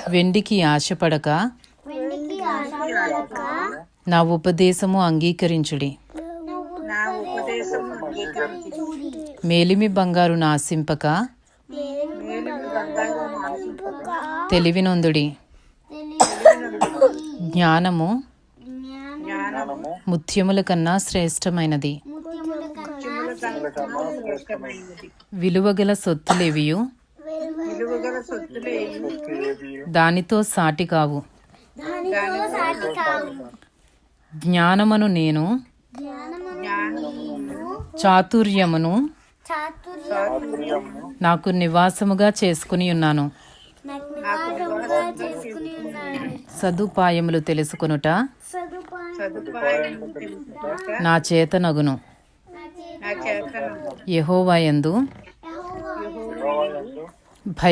వెండికి ఆశపడక నా ఉపదేశము అంగీకరించుడి. మేలిమి బంగారు నాశింపక తెలివినొందుడి. జ్ఞానము ముత్యముల కన్నా శ్రేష్టమైనది. విలువగల సొత్తులేవియు దానితో సాటి కావు. జ్ఞానమును నేను చాతుర్యమును నాకు నివాసముగా చేసుకుని ఉన్నాను. సదుపాయములు తెలుసుకొనుట నా చేతనగును. యెహోవా యందు భయ